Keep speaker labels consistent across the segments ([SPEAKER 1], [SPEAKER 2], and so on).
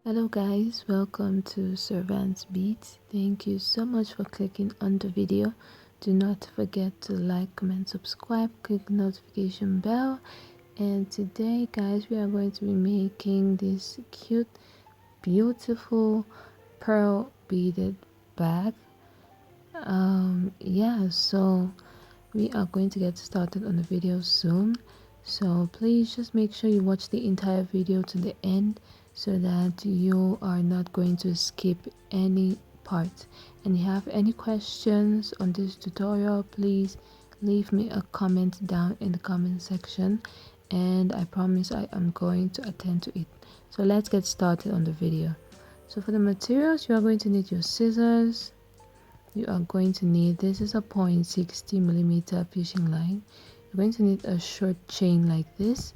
[SPEAKER 1] Hello guys, welcome to Servants Beats. Thank you so much for clicking on the video. Do not forget to like, comment, subscribe, click notification bell. And today guys, we are going to be making this cute, beautiful pearl beaded bag. So we are going to get started on the video soon. So please just make sure you watch the entire video to the end so that you are not going to skip any part. And if you have any questions on this tutorial, please leave me a comment down in the comment section and I promise I am going to attend to it. So let's get started on the video. So for the materials, you are going to need your scissors. You are going to need, this is a 0.60 mm fishing line. You're going to need a short chain like this.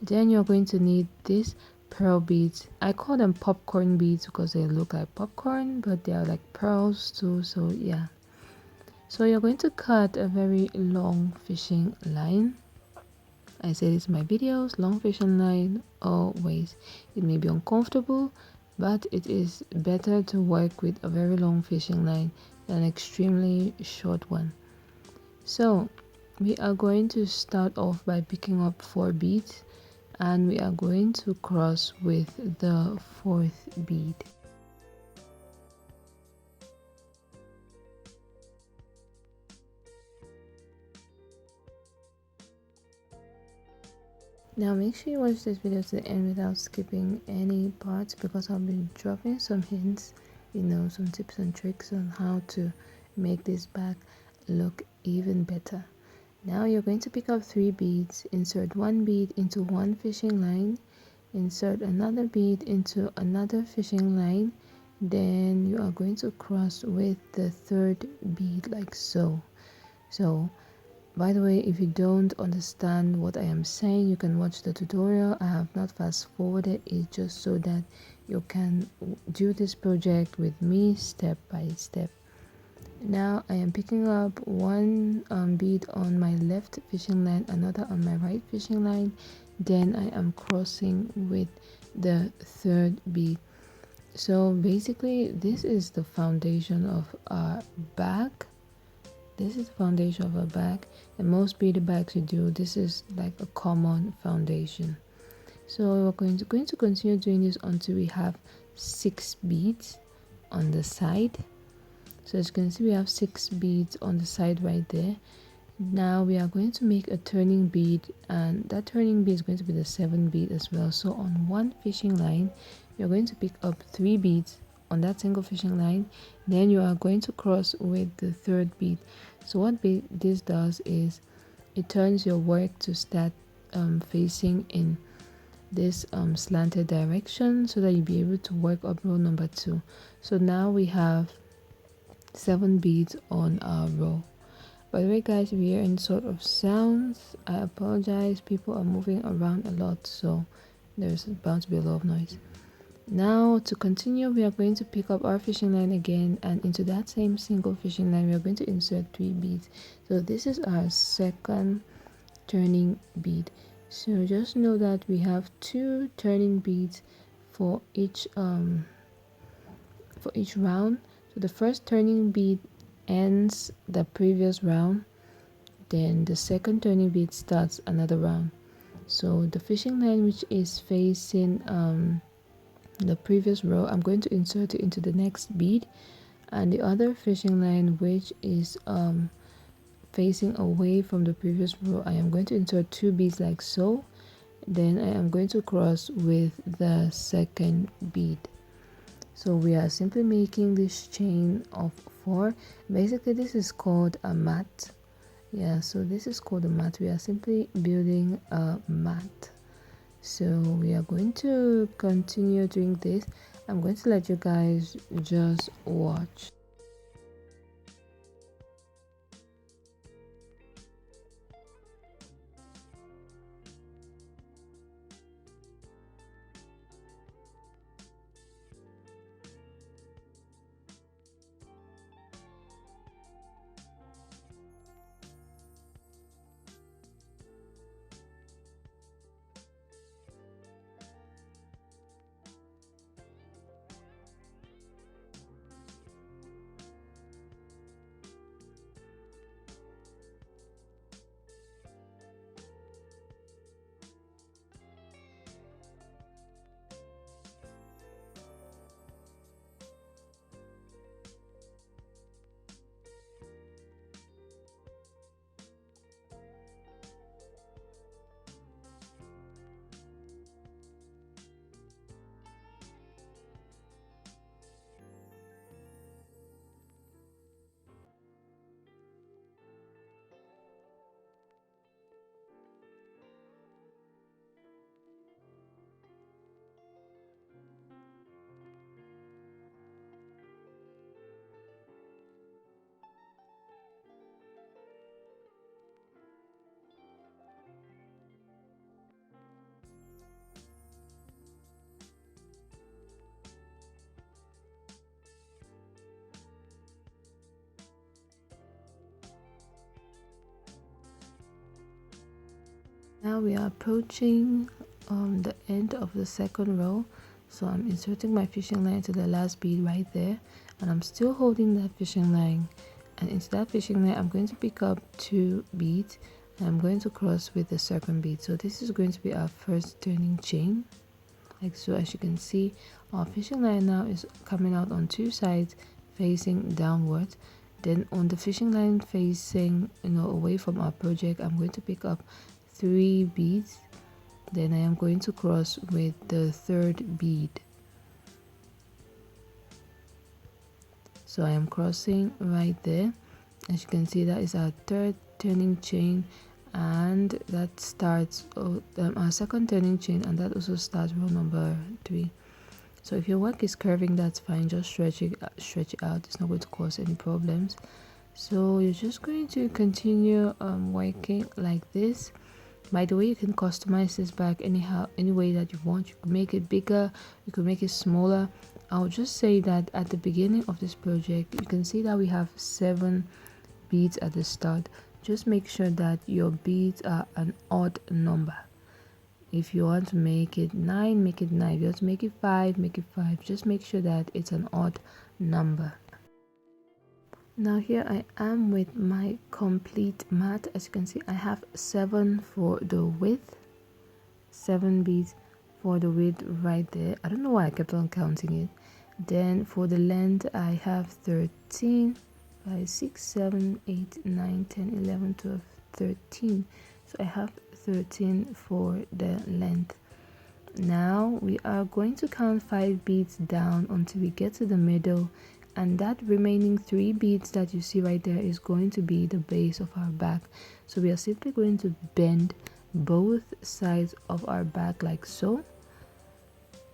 [SPEAKER 1] Then you're going to need this pearl beads. I call them popcorn beads because they look like popcorn, but they are like pearls too. So yeah. So you're going to cut a very long fishing line. I say this in my videos, long fishing line always. It may be uncomfortable, but it is better to work with a very long fishing line than an extremely short one. So we are going to start off by picking up 4 beads and we are going to cross with the 4th bead. Now make sure you watch this video to the end without skipping any parts because I'll be dropping some hints, some tips and tricks on how to make this bag look even better. Now you're going to pick up 3 beads, insert 1 bead into one fishing line, insert another bead into another fishing line, then you are going to cross with the 3rd bead like so. By the way, if you don't understand what I am saying, you can watch the tutorial. I have not fast forwarded it just so that you can do this project with me step by step. Now I am picking up 1 bead on my left fishing line, another on my right fishing line, then I am crossing with the 3rd bead. So basically this is the foundation of our bag. This is the foundation of a bag, and most beaded bags you do, this is like a common foundation. So we're going to continue doing this until we have 6 beads on the side. So as you can see, we have 6 beads on the side right there. Now we are going to make a turning bead, and that turning bead is going to be the 7th bead as well. So on one fishing line, you're going to pick up 3 beads on that single fishing line, then you are going to cross with the 3rd bead. So what this does is it turns your work to start facing in this slanted direction so that you'll be able to work up row number 2. So now we have 7 beads on our row. By the way guys, if you hear any sort of sounds, I apologize. People are moving around a lot, so there's bound to be a lot of noise. Now to continue, we are going to pick up our fishing line again, and into that same single fishing line we are going to insert 3 beads. So this is our 2nd turning bead. So just know that we have 2 turning beads for each round. So the first turning bead ends the previous round, then the 2nd turning bead starts another round. So the fishing line which is facing the previous row, I'm going to insert it into the next bead, and the other fishing line which is facing away from the previous row, I am going to insert 2 beads like so, then I am going to cross with the 2nd bead. So we are simply making this chain of 4. Basically this is called a mat. So this is called a mat. We are simply building a mat. So we are going to continue doing this. I'm going to let you guys just watch. Now we are approaching the end of the second row, so I'm inserting my fishing line to the last bead right there, and I'm still holding that fishing line, and into that fishing line I'm going to pick up 2 beads and I'm going to cross with the second bead. So this is going to be our first turning chain, like so. As you can see, our fishing line now is coming out on 2 sides facing downwards. Then on the fishing line facing away from our project, I'm going to pick up 3 beads. Then I am going to cross with the third bead. So I am crossing right there. As you can see, that is our third turning chain, and that starts our second turning chain, and that also starts row number 3. So if your work is curving, that's fine, just stretch it out, it's not going to cause any problems. So you're just going to continue working like this. By the way, you can customize this bag any way that you want. You can make it bigger, you can make it smaller. I'll just say that at the beginning of this project, you can see that we have 7 beads at the start. Just make sure that your beads are an odd number. If you want to make it 9, make it 9. If you want to make it 5, make it 5. Just make sure that it's an odd number. Now here I am with my complete mat. As you can see, I have 7 for the width, 7 beads for the width right there. I don't know why I kept on counting it. Then for the length, I have 13, 5, 6, 7, 8, 9, 10, 11, 12, 13. So I have 13 for the length. Now we are going to count 5 beads down until we get to the middle, and that remaining 3 beads that you see right there is going to be the base of our bag. So we are simply going to bend both sides of our bag like so,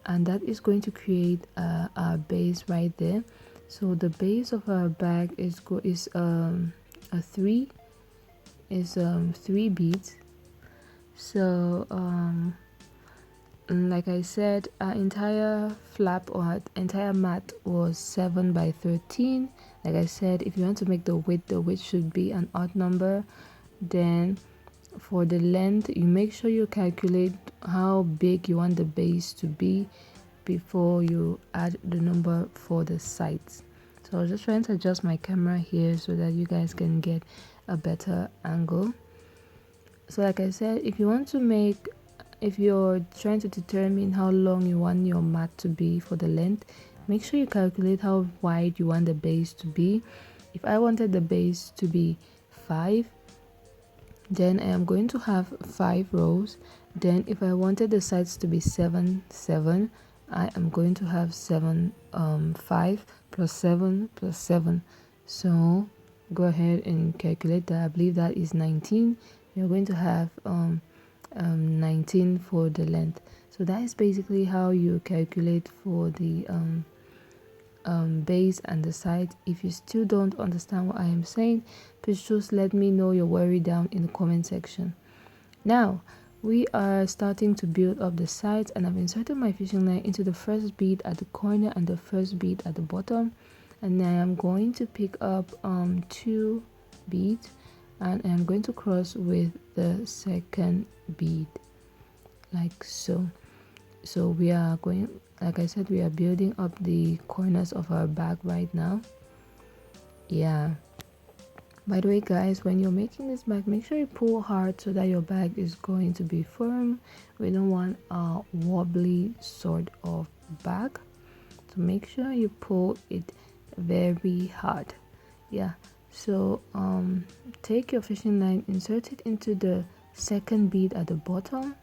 [SPEAKER 1] and that is going to create our base right there. So the base of our bag is 3 beads. So like I said, our entire flap or our entire mat was 7 by 13. Like I said, if you want to make the width should be an odd number. Then for the length, you make sure you calculate how big you want the base to be before you add the number for the sides. So I was just trying to adjust my camera here so that you guys can get a better angle. So like I said, if you're trying to determine how long you want your mat to be for the length, make sure you calculate how wide you want the base to be. If I wanted the base to be 5, then I am going to have 5 rows. Then if I wanted the sides to be 7, I am going to have 5 plus 7 plus 7. So go ahead and calculate that. I believe that is 19. You're going to have 19 for the length. So that is basically how you calculate for the base and the side. If you still don't understand what I am saying, please just let me know your worry down in the comment section. Now we are starting to build up the sides, and I've inserted my fishing line into the first bead at the corner and the first bead at the bottom, and I am going to pick up 2 beads, and I'm going to cross with the second bead like so. So we are going, like I said, we are building up the corners of our bag right now. Yeah, by the way guys, when you're making this bag, make sure you pull hard so that your bag is going to be firm. We don't want a wobbly sort of bag, so make sure you pull it very hard. Yeah, so take your fishing line, insert it into the second bead at the bottom,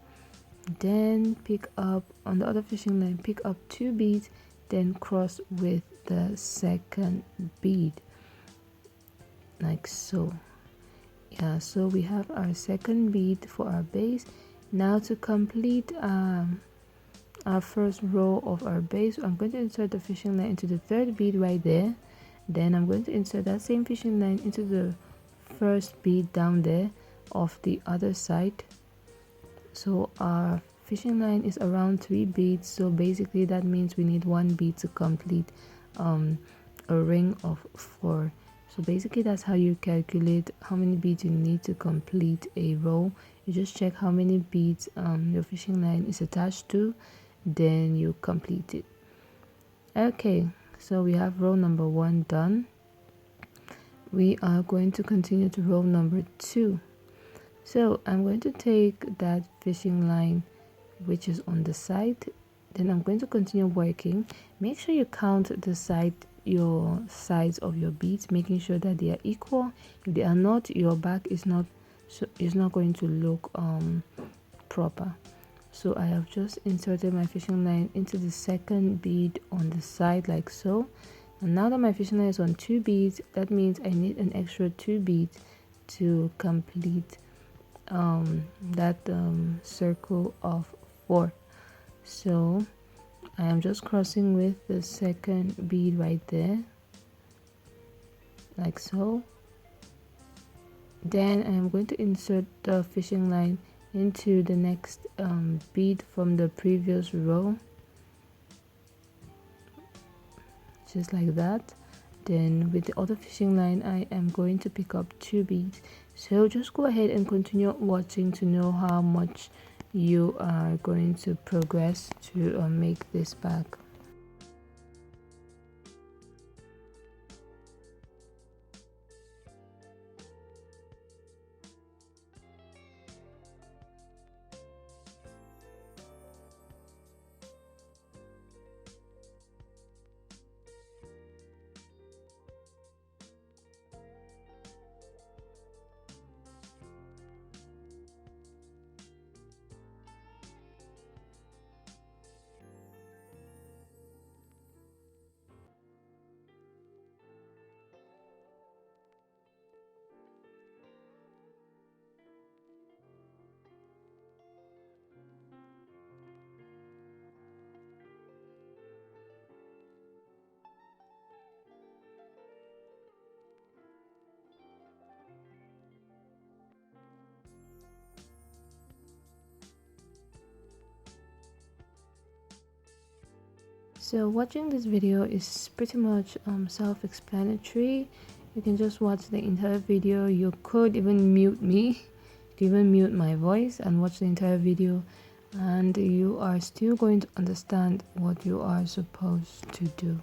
[SPEAKER 1] then pick up on the other fishing line, pick up 2 beads, then cross with the second bead like so. Yeah, so we have our second bead for our base. Now to complete our first row of our base, I'm going to insert the fishing line into the third bead right there. Then I'm going to insert that same fishing line into the first bead down there of the other side. So our fishing line is around 3 beads, so basically that means we need 1 bead to complete a ring of 4. So basically that's how you calculate how many beads you need to complete a row You just check how many beads your fishing line is attached to, then you complete it. Okay, so we have row number 1 done. We are going to continue to row number 2. So I'm going to take that fishing line which is on the side, then I'm going to continue working. Make sure you count your sides of your beads, making sure that they are equal. If they are not, your back is not going to look proper. So I have just inserted my fishing line into the second bead on the side like so. And now that my fishing line is on 2 beads, that means I need an extra 2 beads to complete that circle of 4. So I am just crossing with the second bead right there like so. Then I am going to insert the fishing line into the next bead from the previous row, just like that. Then with the other fishing line I am going to pick up 2 beads. So just go ahead and continue watching to know how much you are going to progress to make this bag. So watching this video is pretty much self-explanatory. You can just watch the entire video. You could even mute me, you can even mute my voice and watch the entire video, and you are still going to understand what you are supposed to do.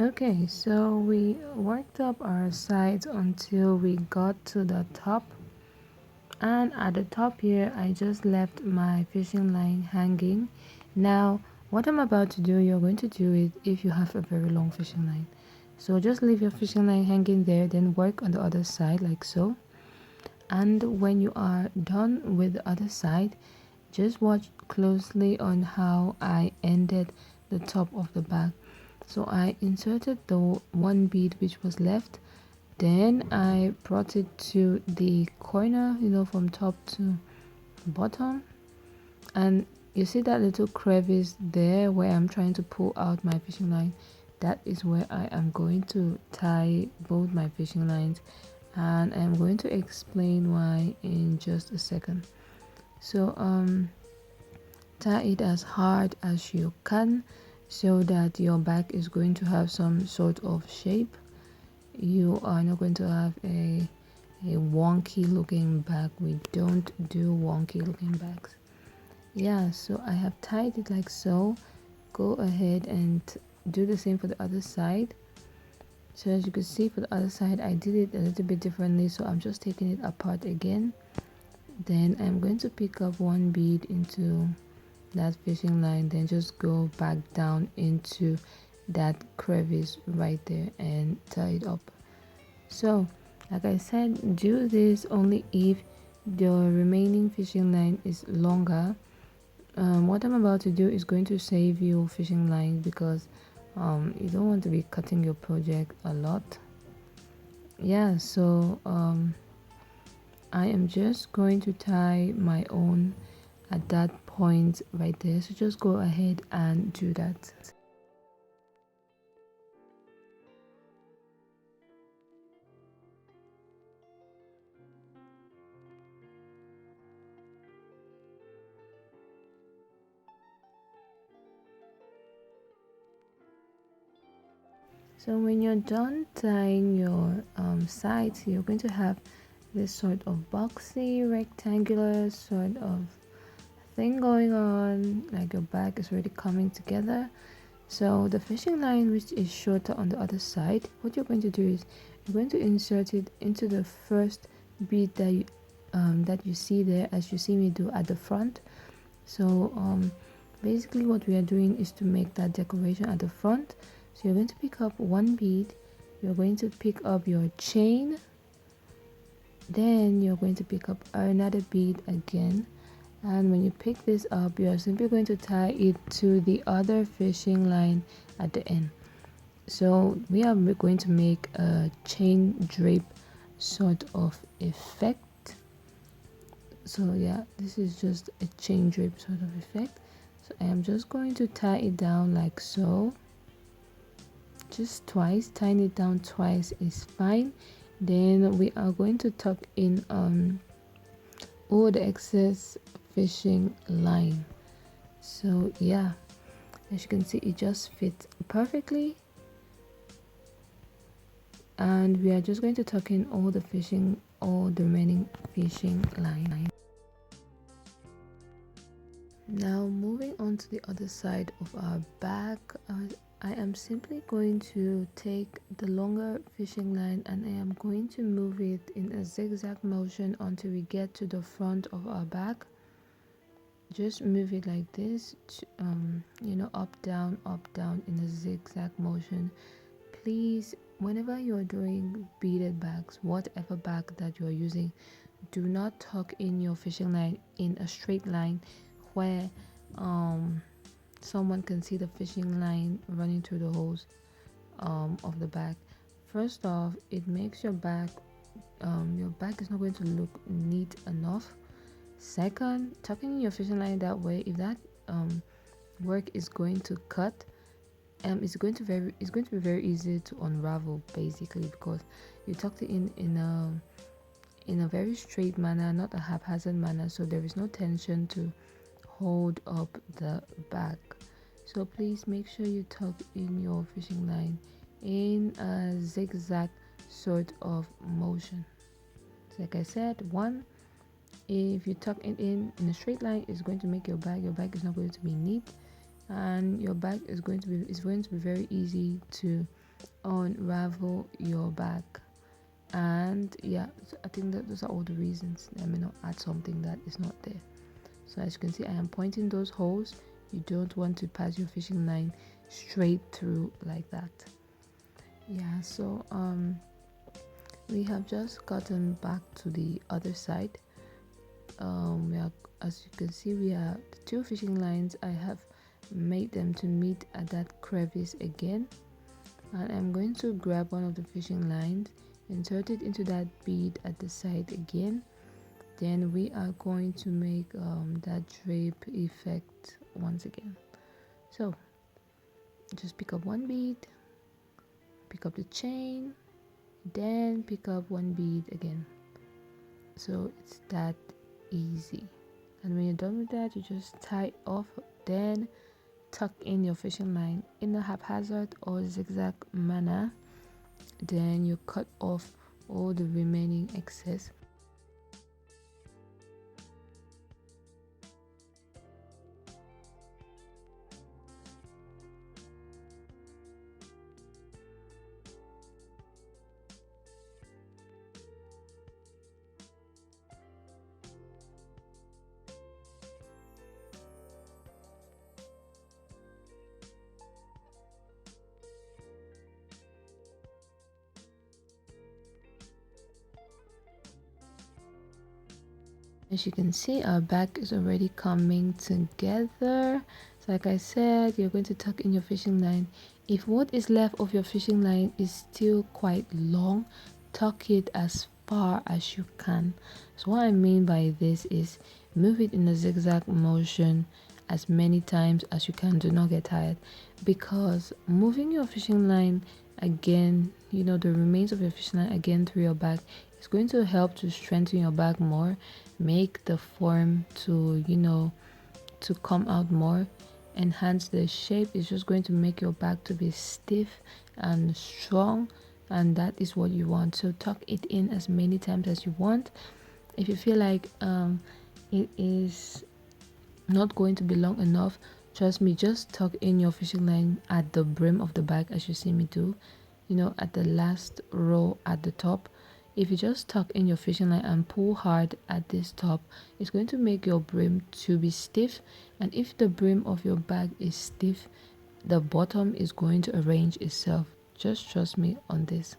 [SPEAKER 1] Okay, so we worked up our sides until we got to the top, and at the top here I just left my fishing line hanging. Now what I'm about to do, you're going to do it if you have a very long fishing line. So just leave your fishing line hanging there, then work on the other side like so. And when you are done with the other side, just watch closely on how I ended the top of the bag. So I inserted the 1 bead which was left, then I brought it to the corner, from top to bottom, and you see that little crevice there where I'm trying to pull out my fishing line. That is where I am going to tie both my fishing lines, and I'm going to explain why in just a second. So tie it as hard as you can so that your bag is going to have some sort of shape. You are not going to have a wonky looking bag. We don't do wonky looking bags. Yeah, so I have tied it like so. Go ahead and do the same for the other side. So as you can see for the other side, I did it a little bit differently, so I'm just taking it apart again. Then I'm going to pick up one bead into that fishing line, then just go back down into that crevice right there and tie it up. So like I said, do this only if your remaining fishing line is longer. What I'm about to do is going to save you fishing lines because you don't want to be cutting your project a lot. Yeah, so I am just going to tie my own at that point right there, so just go ahead and do that. So when you're done tying your sides, you're going to have this sort of boxy rectangular sort of thing going on, like your back is already coming together. So the fishing line, which is shorter on the other side, what you're going to do is you're going to insert it into the first bead that you see there, as you see me do at the front. So basically what we are doing is to make that decoration at the front. So you're going to pick up one bead, you're going to pick up your chain, then you're going to pick up another bead again, and when you pick this up, you're simply going to tie it to the other fishing line at the end. So we are going to make a chain drape sort of effect. So yeah, this is just a chain drape sort of effect. So I am just going to tie it down like so, just twice. Tying it down twice is fine. Then we are going to tuck in all the excess fishing line. So yeah, as you can see, it just fits perfectly, and we are just going to tuck in all the remaining fishing line. Now moving on to the other side of our bag, I am simply going to take the longer fishing line and I am going to move it in a zigzag motion until we get to the front of our bag. Just move it like this, up down in a zigzag motion. Please, whenever you're doing beaded bags, whatever bag that you're using, do not tuck in your fishing line in a straight line where someone can see the fishing line running through the holes of the bag. First off, it makes your bag is not going to look neat enough. Second, tucking in your fishing line that way, if that work is going to cut, it's going to be very easy to unravel, basically, because you tucked it in a very straight manner, not a haphazard manner, so there is no tension to hold up the bag. So please make sure you tuck in your fishing line in a zigzag sort of motion. So like I said, one, if you tuck it in a straight line, it's going to make your bag is not going to be neat, and your bag is going to be very easy to unravel your bag. And yeah, so I think that those are all the reasons. I may not add something that is not there. So as you can see, I am pointing those holes. You don't want to pass your fishing line straight through like that. Yeah, so we have just gotten back to the other side. As you can see, we have the two fishing lines. I have made them to meet at that crevice again, and I'm going to grab one of the fishing lines, insert it into that bead at the side again. Then we are going to make that drape effect once again. So just pick up one bead, pick up the chain, then pick up one bead again. So it's that easy. And when you're done with that, you just tie off, then tuck in your fishing line in a haphazard or zigzag manner. Then you cut off all the remaining excess. As you can see, our back is already coming together. So like I said, you're going to tuck in your fishing line. If what is left of your fishing line is still quite long, tuck it as far as you can. So what I mean by this is move it in a zigzag motion as many times as you can. Do not get tired, because moving your fishing line again, the remains of your fishing line again through your back, is going to help to strengthen your back more, make the form to come out more, enhance the shape. It's just going to make your back to be stiff and strong, and that is what you want. So tuck it in as many times as you want. If you feel like it is not going to be long enough, trust me, just tuck in your fishing line at the brim of the bag, as you see me do, at the last row at the top. If you just tuck in your fishing line and pull hard at this top, it's going to make your brim to be stiff, and if the brim of your bag is stiff, the bottom is going to arrange itself. Just trust me on this.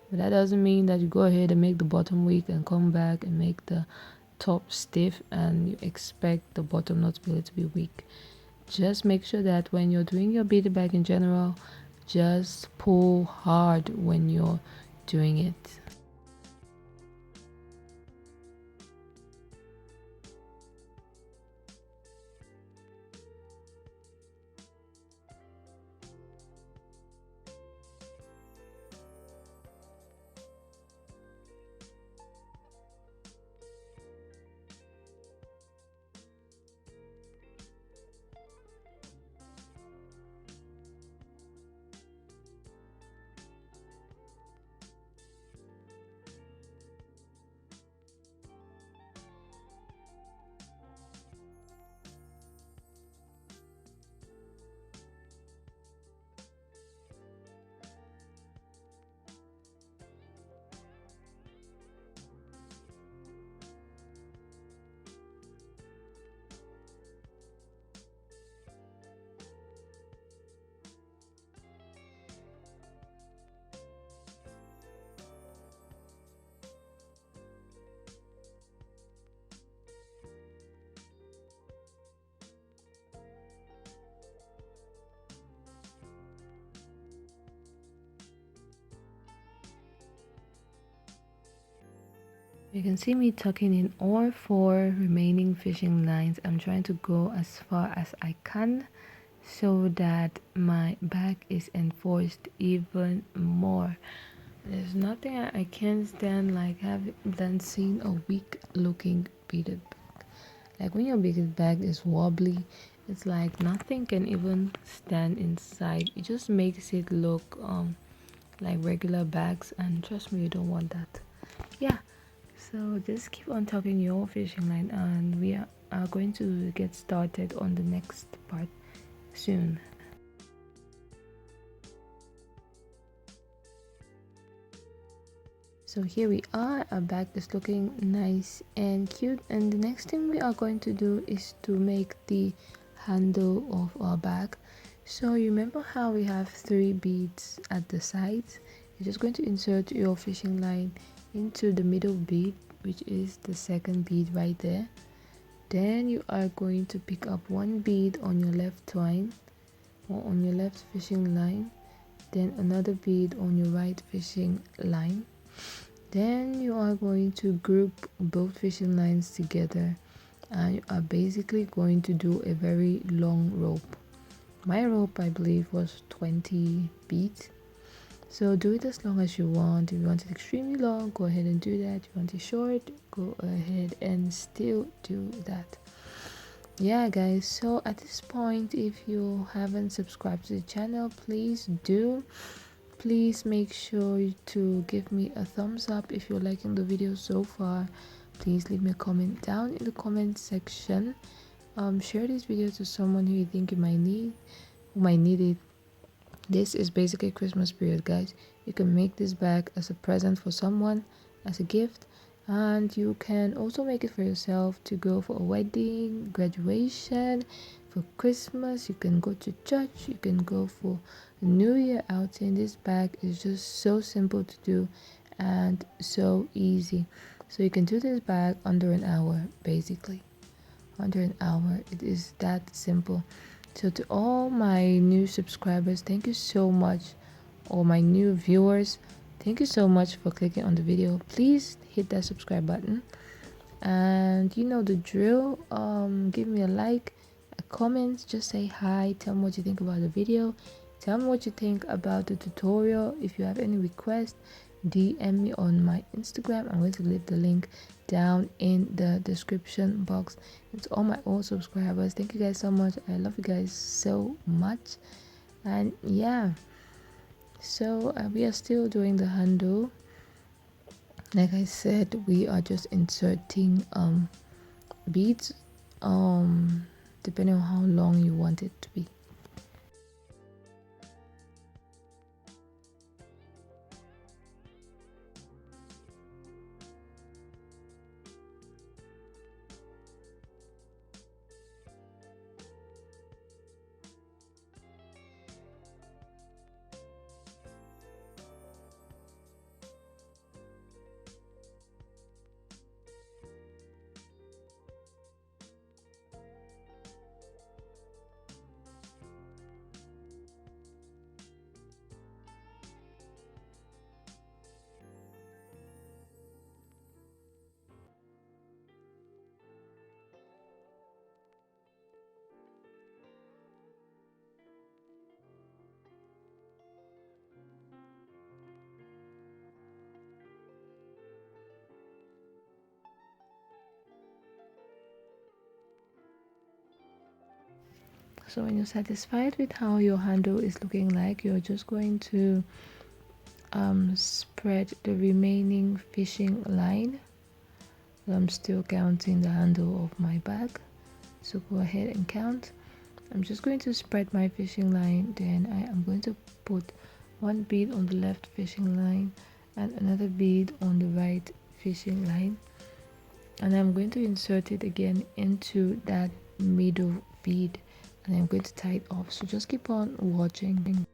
[SPEAKER 1] But that doesn't mean that you go ahead and make the bottom weak and come back and make the top stiff and you expect the bottom not to be able to be weak. Just make sure that when you're doing your beaded bag in general, just pull hard when you're doing it. You can see me tucking in all 4 remaining fishing lines. I'm trying to go as far as I can so that my back is enforced even more. There's nothing I can't stand like having seen a weak looking beaded bag. Like when your beaded bag is wobbly, it's like nothing can even stand inside. It just makes it look like regular bags, and trust me, you don't want that. Yeah, so just keep on tucking your fishing line, and we are going to get started on the next part soon. So here we are, our bag is looking nice and cute, and the next thing we are going to do is to make the handle of our bag. So you remember how we have 3 beads at the sides? You're just going to insert your fishing line into the middle bead, which is the second bead right there. Then you are going to pick up 1 bead on your left twine or on your left fishing line, then another bead on your right fishing line. Then you are going to group both fishing lines together, and you are basically going to do a very long rope. My rope, I believe, was 20 beads. So do it as long as you want. If you want it extremely long, go ahead and do that. If you want it short, go ahead and still do that. Yeah guys, so at this point, if you haven't subscribed to the channel, please do. Please make sure to give me a thumbs up if you're liking the video so far. Please leave me a comment down in the comment section. Share this video to someone who you think who might need it. This is basically Christmas period, guys. You can make this bag as a present for someone, as a gift, and you can also make it for yourself to go for a wedding, graduation, for Christmas. You can go to church, you can go for a New Year outing. This bag is just so simple to do and so easy. So you can do this bag under an hour, basically. Under an hour. It is that simple. So to all my new subscribers, thank you so much. All my new viewers, thank you so much for clicking on the video. Please hit that subscribe button, and you know the drill. Give me a like, a comment, just say hi, tell me what you think about the video, tell me what you think about the tutorial. If you have any requests, DM me on my Instagram. I'm going to leave the link down in the description box. And to all my old subscribers, thank you guys so much. I love you guys so much. And yeah, so we are still doing the handle. Like I said, we are just inserting beads depending on how long you want it to be. So when you're satisfied with how your handle is looking like, you're just going to spread the remaining fishing line. I'm still counting the handle of my bag, so go ahead and count. I'm just going to spread my fishing line, then I am going to put one bead on the left fishing line and another bead on the right fishing line, and I'm going to insert it again into that middle bead, and I'm going to tie it off. So just keep on watching.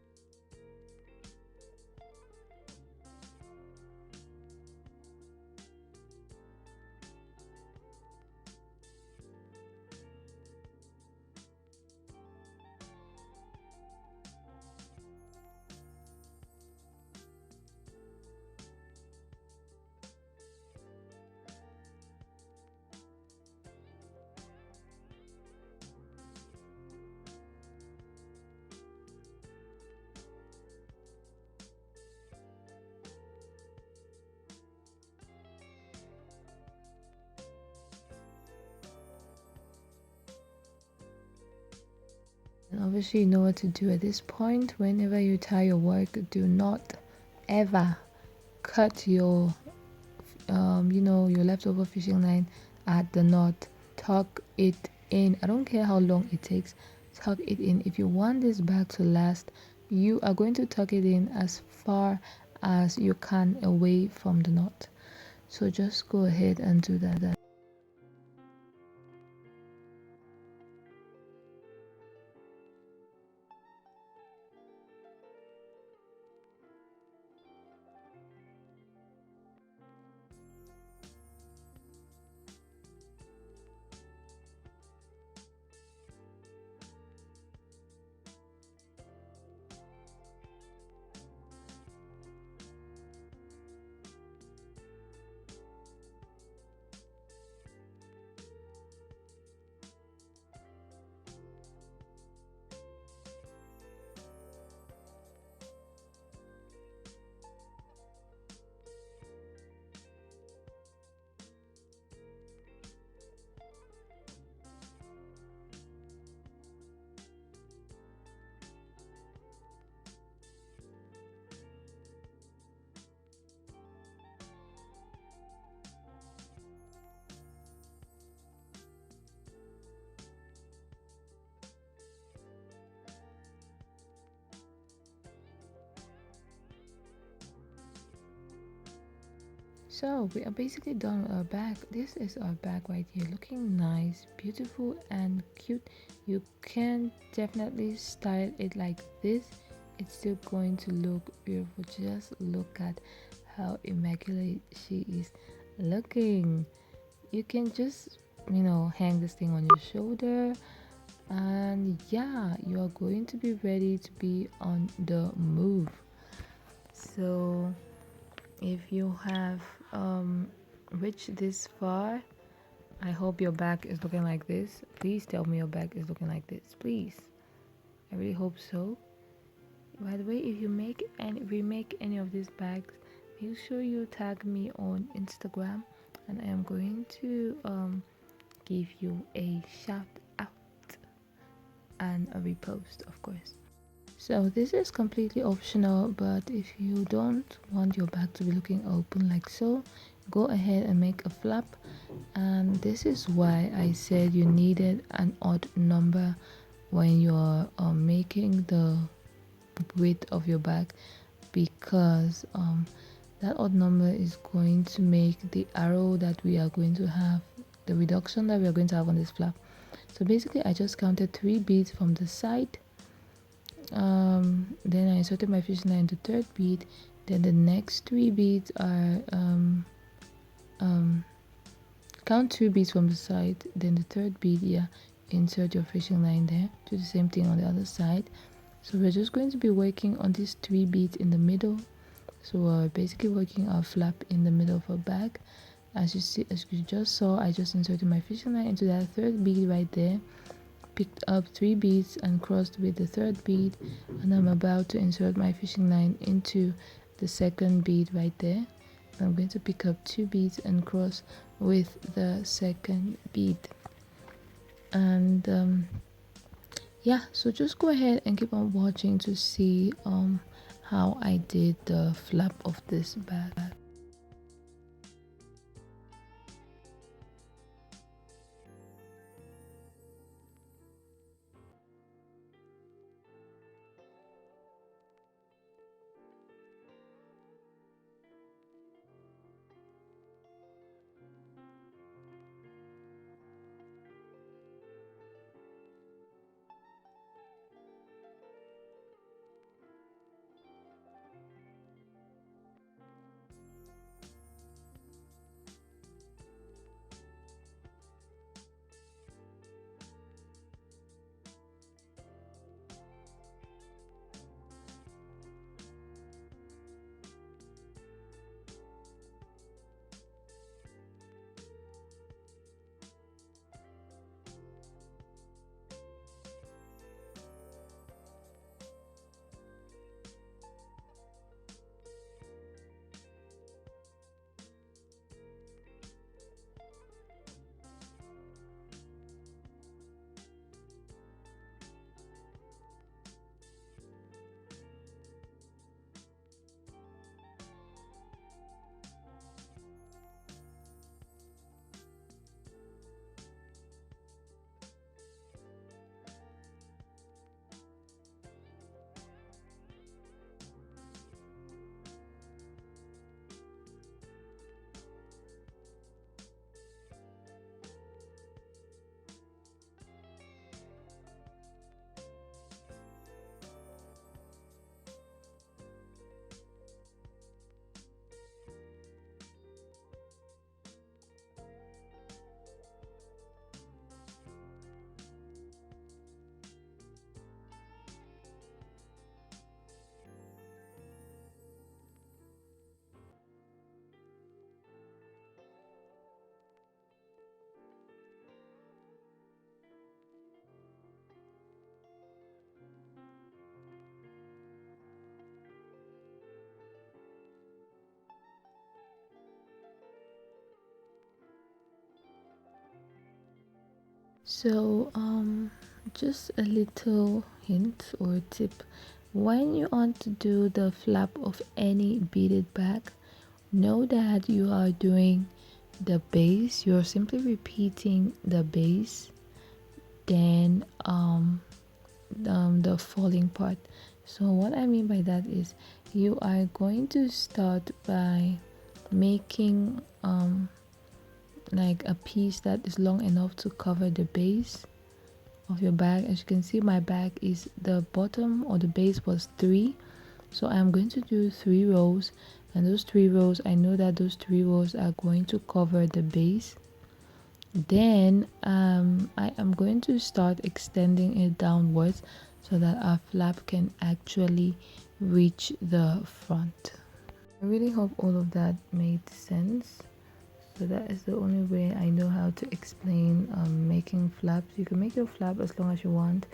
[SPEAKER 1] And obviously you know what to do at this point. Whenever you tie your work, do not ever cut your your leftover fishing line at the knot. Tuck it in. I don't care how long it takes, tuck it in. If you want this bag to last, you are going to tuck it in as far as you can away from the knot. So just go ahead and do that. So we are basically done with our bag. This is our bag right here, looking nice, beautiful and cute. You can definitely style it like this. It's still going to look beautiful. Just look at how immaculate she is. looking. You can just, hang this thing on your shoulder, and yeah, you are going to be ready to be on the move. So if you have reached this far, I hope your back is looking like this. Please tell me your back is looking like this, please. I really hope so. By the way, if you remake any of these bags, make sure you tag me on Instagram, and I am going to give you a shout out and a repost, of course. So this is completely optional, but if you don't want your bag to be looking open like so, go ahead and make a flap. And this is why I said you needed an odd number when you're making the width of your bag, because that odd number is going to make the arrow that we are going to have, the reduction that we are going to have on this flap. So basically I just counted 3 beads from the side, then I inserted my fishing line into third bead, then the next 3 beads are count 2 beads from the side, then the third bead, yeah, insert your fishing line there, do the same thing on the other side. So we're just going to be working on these 3 beads in the middle. So we're basically working our flap in the middle of our bag. As you just saw, I just inserted my fishing line into that third bead right there, picked up 3 beads and crossed with the third bead, and I'm about to insert my fishing line into the second bead right there. I'm going to pick up 2 beads and cross with the second bead. And yeah, so just go ahead and keep on watching to see how I did the flap of this bag. So just a little hint or tip: when you want to do the flap of any beaded bag, know that you are doing the base, you're simply repeating the base, then the falling part. So what I mean by that is you are going to start by making like a piece that is long enough to cover the base of your bag. As you can see, my bag is, the bottom or the base was 3, so I'm going to do 3 rows, and those 3 rows, I know that those 3 rows are going to cover the base. Then I am going to start extending it downwards so that our flap can actually reach the front. I really hope all of that made sense. So that is the only way I know how to explain making flaps. You can make your flap as long as you want,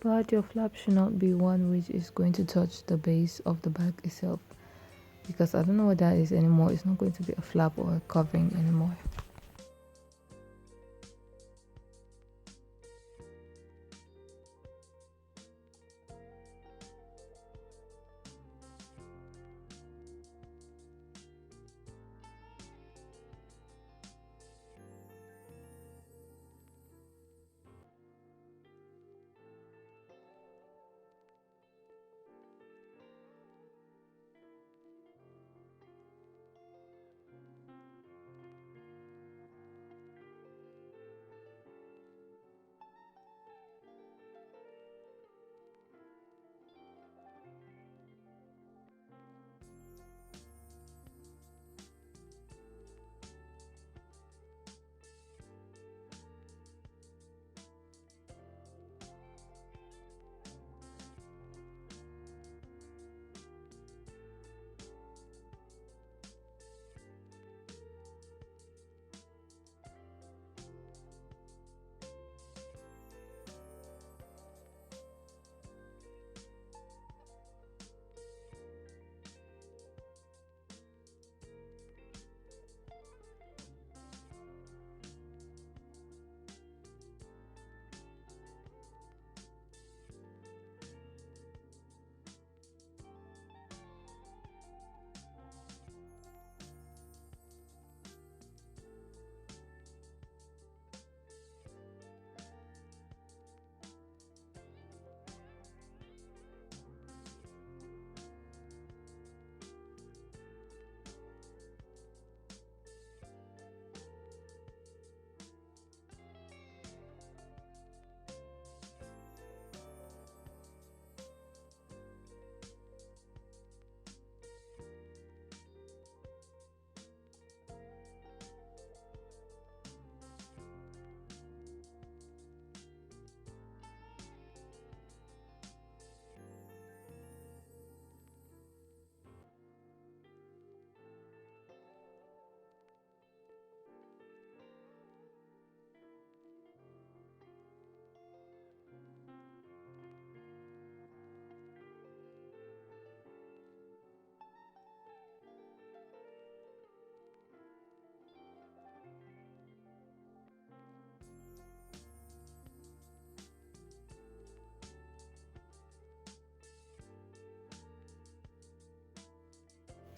[SPEAKER 1] but your flap should not be one which is going to touch the base of the bag itself, because I don't know what that is anymore. It's not going to be a flap or a covering anymore.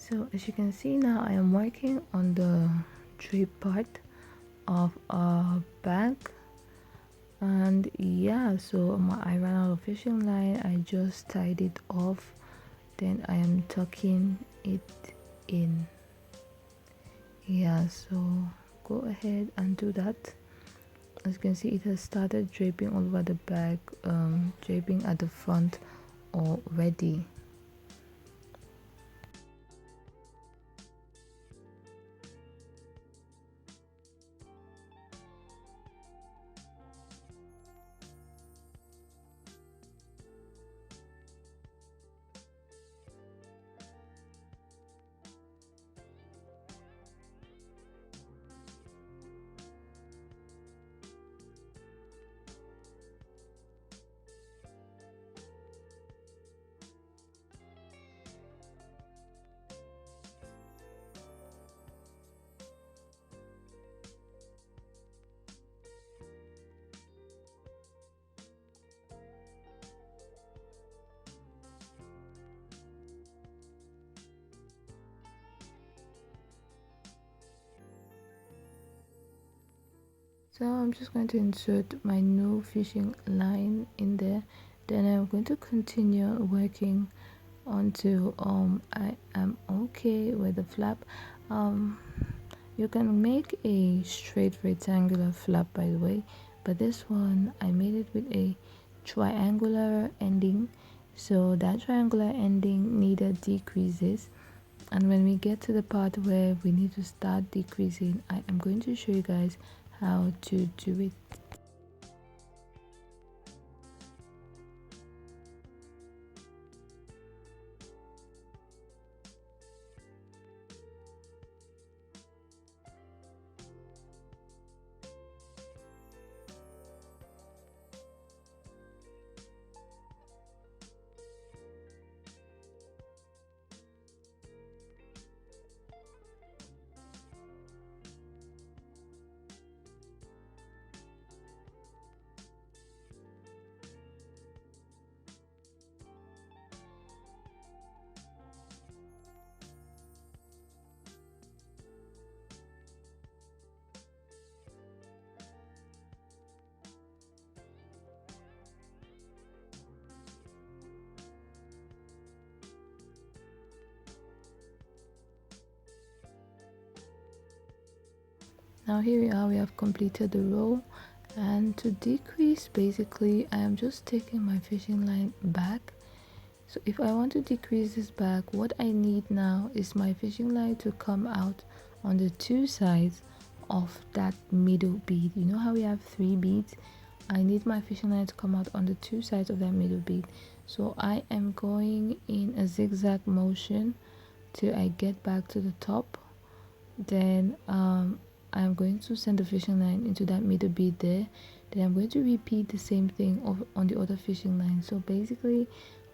[SPEAKER 1] So as you can see now, I am working on the drape part of a bag, and yeah, so I ran out of fishing line. I just tied it off, then I am tucking it in. Yeah, so go ahead and do that. As you can see, it has started draping all over the bag, draping at the front already. So I'm just going to insert my new fishing line in there, then I'm going to continue working until I am okay with the flap. You can make a straight rectangular flap, by the way, but this one I made it with a triangular ending, so that triangular ending needed decreases, And when we get to the part where we need to start decreasing, I am going to show you guys how to do it. Now here we are, we have completed the row, and to decrease, basically I am just taking my fishing line back. So if I want to decrease this back, what I need now is my fishing line to come out on the two sides of that middle bead. You know how we have 3 beads? I need my fishing line to come out on the two sides of that middle bead. So I am going in a zigzag motion till I get back to the top. Then I'm going to send the fishing line into that middle bead there. Then I'm going to repeat the same thing on the other fishing line. So basically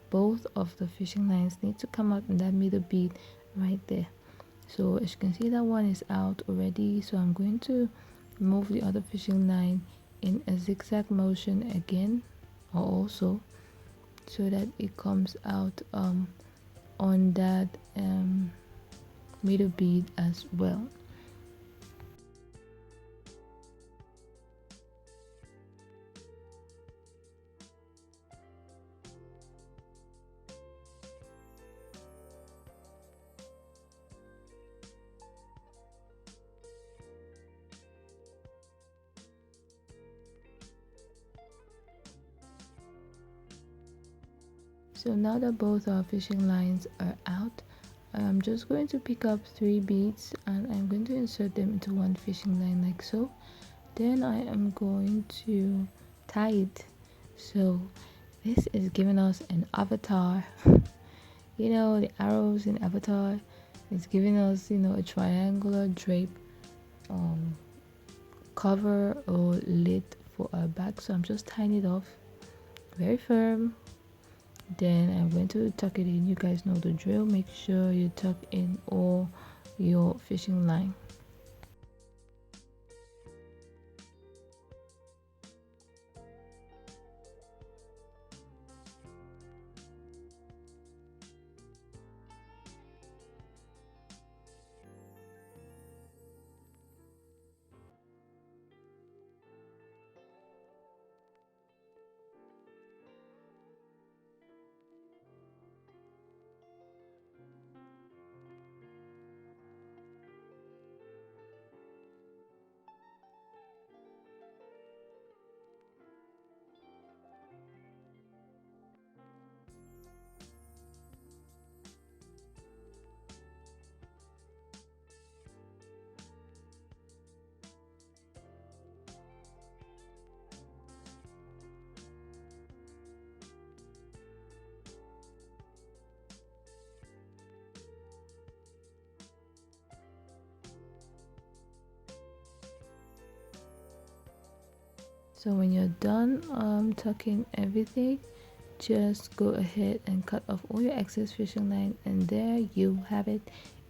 [SPEAKER 1] both of the fishing lines need to come out in that middle bead right there. So as you can see, that one is out already, so I'm going to move the other fishing line in a zigzag motion again, or also, so that it comes out on that middle bead as well. So now that both our fishing lines are out, I'm just going to pick up 3 beads and I'm going to insert them into one fishing line like so. Then I am going to tie it. So this is giving us an avatar. You know, the arrows in Avatar. It's giving us, you know, a triangular drape cover or lid for our bag. So I'm just tying it off very firm. Then I'm going to tuck it in. You guys know the drill. Make sure you tuck in all your fishing line. So when you're done tucking everything, just go ahead and cut off all your excess fishing line, and there you have it.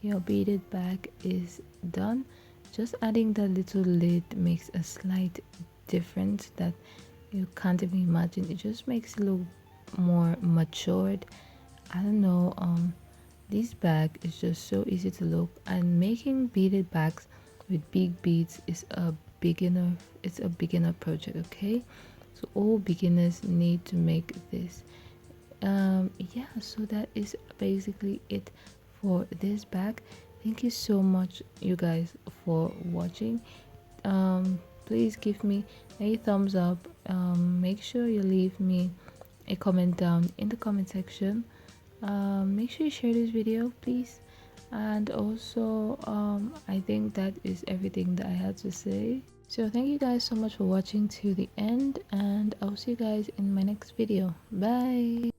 [SPEAKER 1] Your beaded bag is done. Just adding that little lid makes a slight difference that you can't even imagine. It just makes it look more matured. I don't know, this bag is just so easy to look, and making beaded bags with big beads is a beginner project. Okay, so all beginners need to make this. Yeah, so that is basically it for this bag. Thank you so much, you guys, for watching. Please give me a thumbs up. Make sure you leave me a comment down in the comment section. Make sure you share this video, please. And also I think that is everything that I had to say. So thank you guys so much for watching to the end, and I'll see you guys in my next video. Bye.